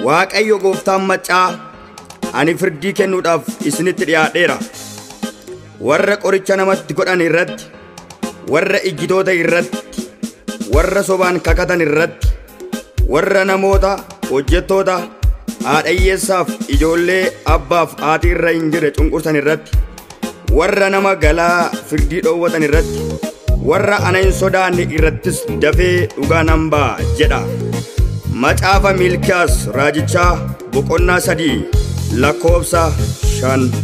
Waaqayyo gooftaan maccaa ani firdii kennuudhaaf isinitti dhiyaadheera. Warra qoricha namatti godhan irratti, warra ijjitoota irratti, warra sobaan kakatan irratti, warra namoota hojjettoota haadha hiyyeessaaf ijoollee abbaaf haati irra hin jirre cunqursan irratti, warra nama galaa firdii dhoowwatan irratti, warra ana hin sodaanne irrattis dafee dhugaa nan ba'a jedha. Macaafa Milkiyaas raajichaa boqonnaa 3 lakkoofsa 5.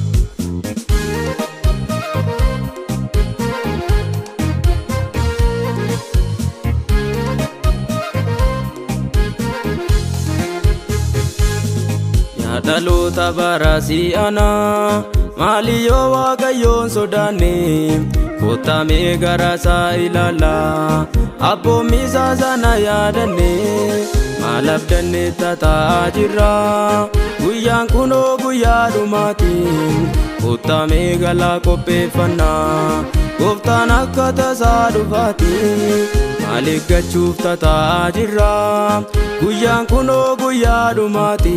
Dhaloota barasii ana maaliyoo waaqayyoon sodaanne kottamee gara isaa ilaala abboommii isaa sana yaadanne maal abdanne tataa jirra guyyaan kunoo guyyaa dhumaati kottamee galaa qopheeffannaa gooftaan akka tasaa dhufaati maal eeggachuuf tataa jirra guyyaan kunoo guyyaa dhumaati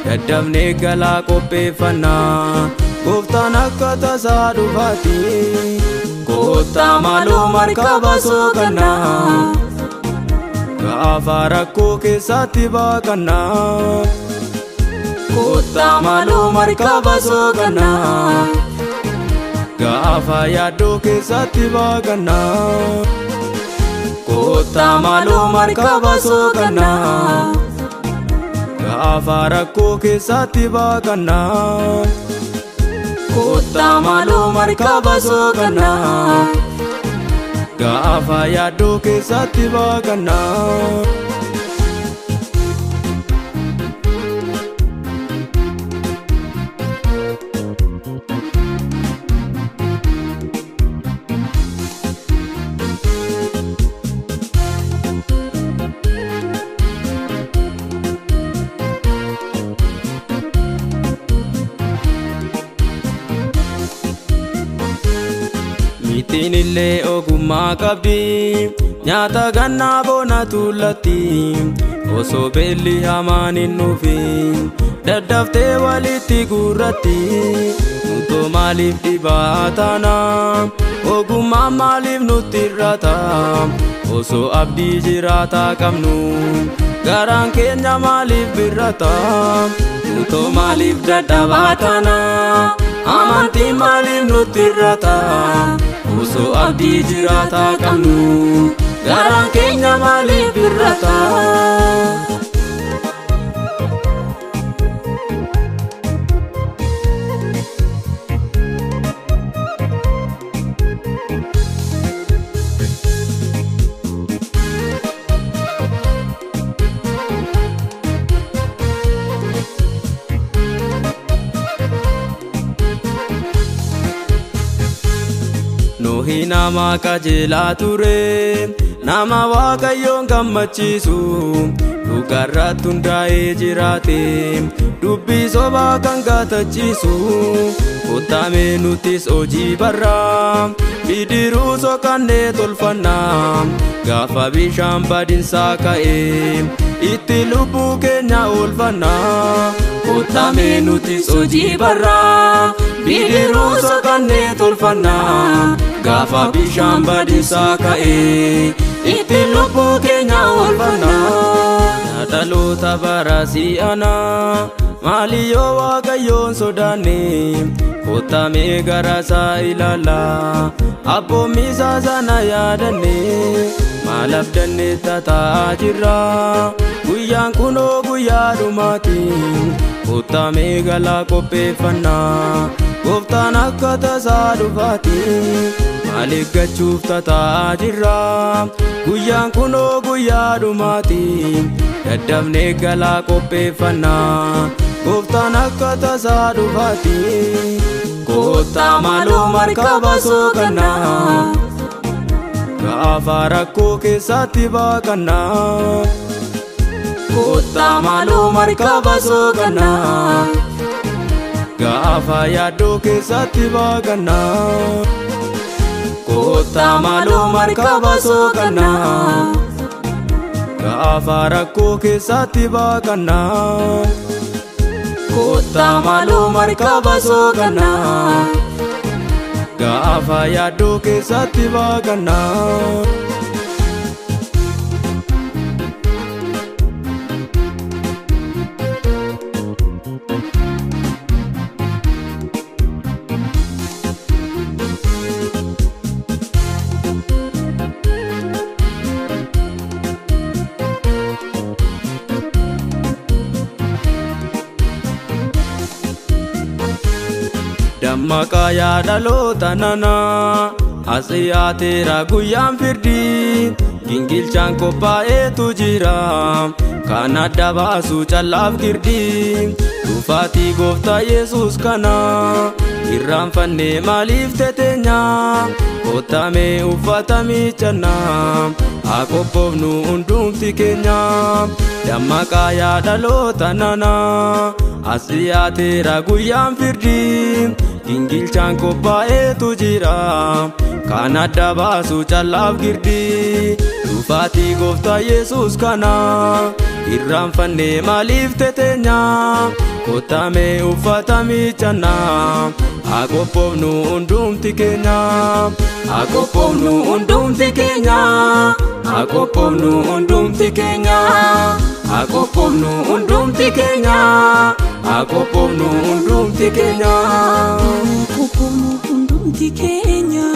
daddafnee galaa qopheeffannaa gooftaan akka tasaa dhufaati kottaa maaloo markaba sookannaa gaafa rakkoo keessatti baaqannaa kottaa maaloo markaba sookannaa gaafa yaaddoo keessatti baaqannaa kottaa maaloo markaba sookannaa gaafa rakkoo keessatti baaqannaa kottaa maaloo markaba sookannaa gaafa yaaddoo keessatti baaqannaa. Mitinillee ogummaa qabdi nyaata gannaa boona tullatti osoo beelli hamaan hin dhufin daddaftee walitti guurratti nutoo maaliif dhibaatana ogummaa maaliif nutti irrata osoo abdii jiraataa qabnu garaan keenya maaliif birrata nutoo maaliif dadhabaatana amantii maaliif nutti irrata osoo abdii jiraataa qabnu garaan keenya maaliif birrata. Nuhi nama qajeelaa ture nama waaqayyoon gammachiisu dhugaarratti hundaa'ee jiraate dubbii sobaa kan gaatachiisu kottamee nutis hojii barraa bidiruu soqannee tolfannaa gaafa bishaan badinsaa ka'ee itti lubbuu keenya oolfannaa kottamee nutis hojii barraa bidiruu soqannee tolfannaa gaafa bishaan badinsaa ka'ee itti lubbuu keenya oolfannaa. Dhaloota barasii ana maaliyoo waaqayyoon sodaanne kottamee gara isaa ilaala abboommii isaa sana yaadanne maal abdanne tataa jirra guyyaan kunoo guyyaa dhumaati kottamee galaa qopheeffannaa gooftaan akka tasaa dhufaati maal eeggachuuf tataa jirra guyyaan kunoo guyyaa dhumaati daddafnee galaa qopheeffannaa gooftaan akka tasaa dhufaati kottaa maaloo markaba sookannaa gaafa rakkoo keessatti baaqannaa kottaa maaloo markaba sookannaa gaafa yaaddoo keessatti baaqannaa kottaa maaloo markaba sookannaa gaafa rakkoo keessatti baaqannaa. Kottaa maaloo markaba sookannaa gaafa yaaddoo keessatti baaqannaa. Dammaqaa yaadaloota nanaa asiyaateera guyyaan firdii gingilchaan qophaa'eetu jira kan adda baasu callaaf girdii dhufaatii gooftaa Yesuus kana irraanfannee maaliif teteenya kottamee uffata miiccannaa haa qophoofnu hundumti keenya. Dammaqaa yaadaloota nanaa asiyaateera guyyaan firdii gingilchaan qophaa'eetu jira kan adda baasu callaaf girdii dhufaatii gooftaa Yesuus kana irraanfannee maaliif teteenya kottamee uffata miiccannaa haa qophoofnu hundumti keenya. Haa qophoofnu hundumti keenya haa qophoofnu hundumti keenya haa qophoofnu hundumti keenya haa qophoofnu hundumti keenya. Qophoofnu hundumti keenya